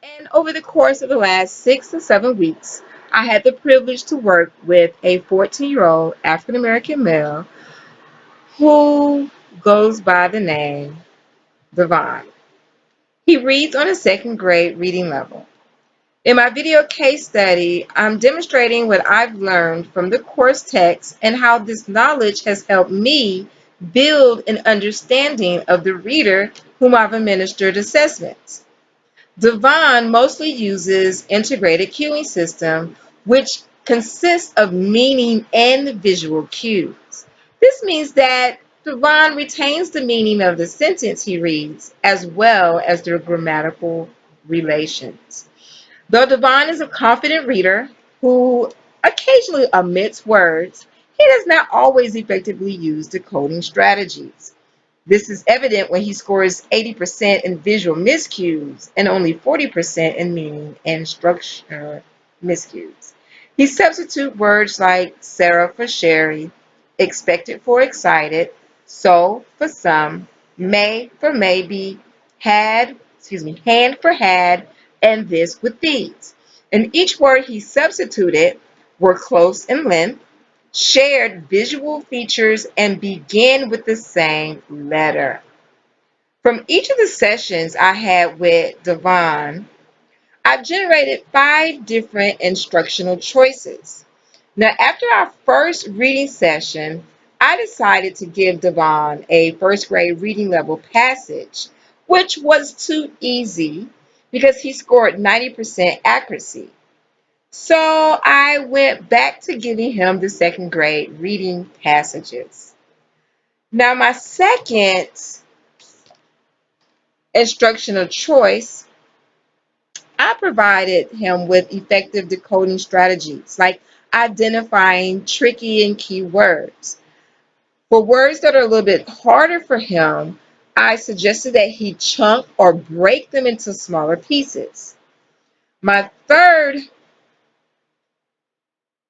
And over the course of the last 6 to 7 weeks, I had the privilege to work with a 14-year-old African American male who goes by the name Devon. He reads on a second grade reading level. In my video case study, I'm demonstrating what I've learned from the course text and how this knowledge has helped me build an understanding of the reader whom I've administered assessments. Devon mostly uses integrated cueing system, which consists of meaning and visual cues. This means that Devon retains the meaning of the sentence he reads, as well as their grammatical relations. Though Devon is a confident reader who occasionally omits words, he does not always effectively use decoding strategies. This is evident when he scores 80% in visual miscues and only 40% in meaning and structure miscues. He substitutes words like Sarah for Sherry, expected for excited, so for some, may for maybe, hand for had, and this with these. And each word he substituted were close in length, shared visual features, and began with the same letter. From each of the sessions I had with Devon, I generated 5 different instructional choices. Now, after our first reading session, I decided to give Devon a first grade reading level passage, which was too easy because he scored 90% accuracy. So I went back to giving him the second grade reading passages. Now, my second instructional choice, I provided him with effective decoding strategies like identifying tricky and key words. For words that are a little bit harder for him, I suggested that he chunk or break them into smaller pieces. My third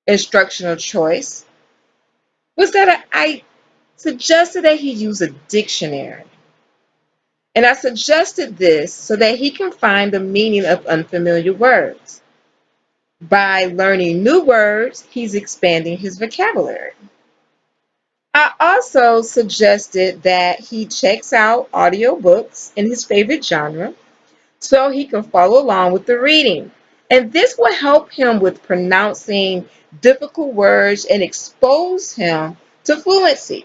instructional choice was that I suggested that he use a dictionary. And I suggested this so that he can find the meaning of unfamiliar words. By learning new words, he's expanding his vocabulary. I also suggested that he checks out audiobooks in his favorite genre so he can follow along with the reading. And this will help him with pronouncing difficult words and expose him to fluency.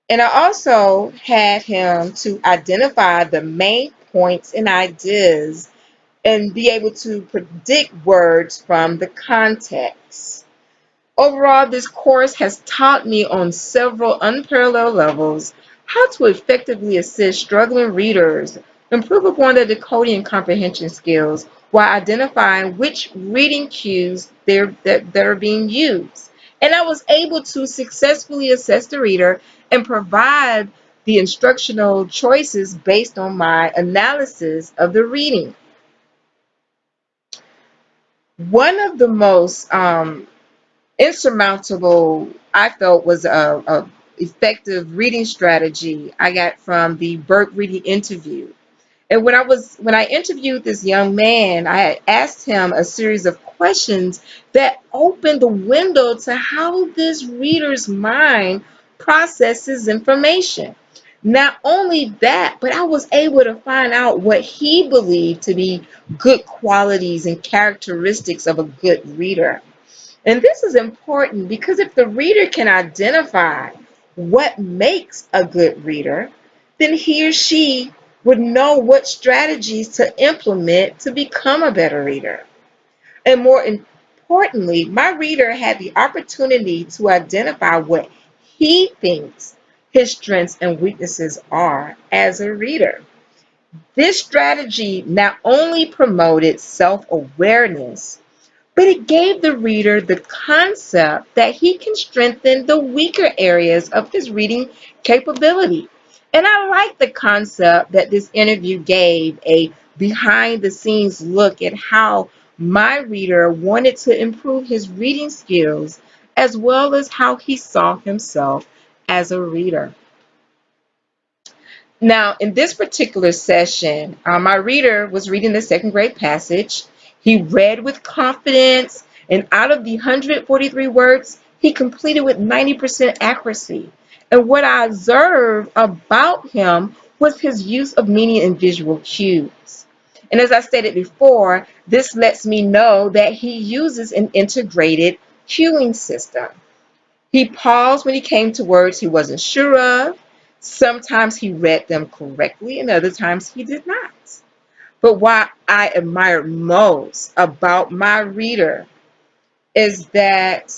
And I also had him to identify the main points and ideas and be able to predict words from the context. Overall, this course has taught me on several unparalleled levels how to effectively assist struggling readers improve upon their decoding and comprehension skills while identifying which reading cues that are being used. And I was able to successfully assess the reader and provide the instructional choices based on my analysis of the reading. One of the most insurmountable, I felt, was a effective reading strategy I got from the Burke reading interview. And when I interviewed this young man, I had asked him a series of questions that opened the window to how this reader's mind processes information. Not only that, but I was able to find out what he believed to be good qualities and characteristics of a good reader. And this is important because if the reader can identify what makes a good reader, then he or she would know what strategies to implement to become a better reader. And more importantly, my reader had the opportunity to identify what he thinks his strengths and weaknesses are as a reader. This strategy not only promoted self awareness, but it gave the reader the concept that he can strengthen the weaker areas of his reading capability. And I like the concept that this interview gave a behind the scenes look at how my reader wanted to improve his reading skills as well as how he saw himself as a reader. Now, in this particular session, my reader was reading the second grade passage. He read with confidence, and out of the 143 words, he completed with 90% accuracy. And what I observed about him was his use of meaning and visual cues. And as I stated before, this lets me know that he uses an integrated cueing system. He paused when he came to words he wasn't sure of. Sometimes he read them correctly, and other times he did not. But what I admire most about my reader is that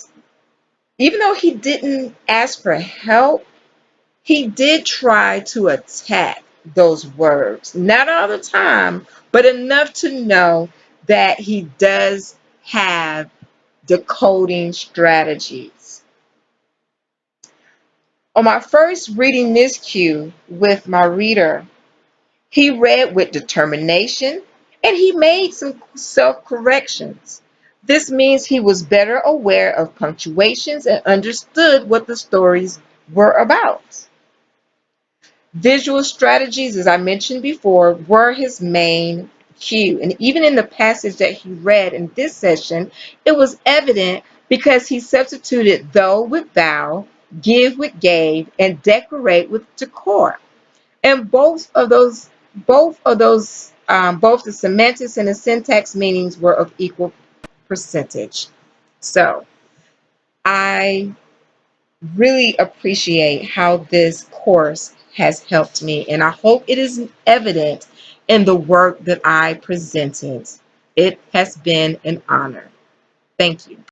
even though he didn't ask for help, he did try to attack those words. Not all the time, but enough to know that he does have decoding strategies. On my first reading miscue with my reader, he read with determination and he made some self corrections. This means he was better aware of punctuations and understood what the stories were about. Visual strategies, as I mentioned before, were his main cue. And even in the passage that he read in this session, it was evident because he substituted though with thou, give with gave, and decorate with decor. And both the semantics and the syntax meanings were of equal percentage. So I really appreciate how this course has helped me, and I hope it is evident in the work that I presented. It has been an honor. Thank you.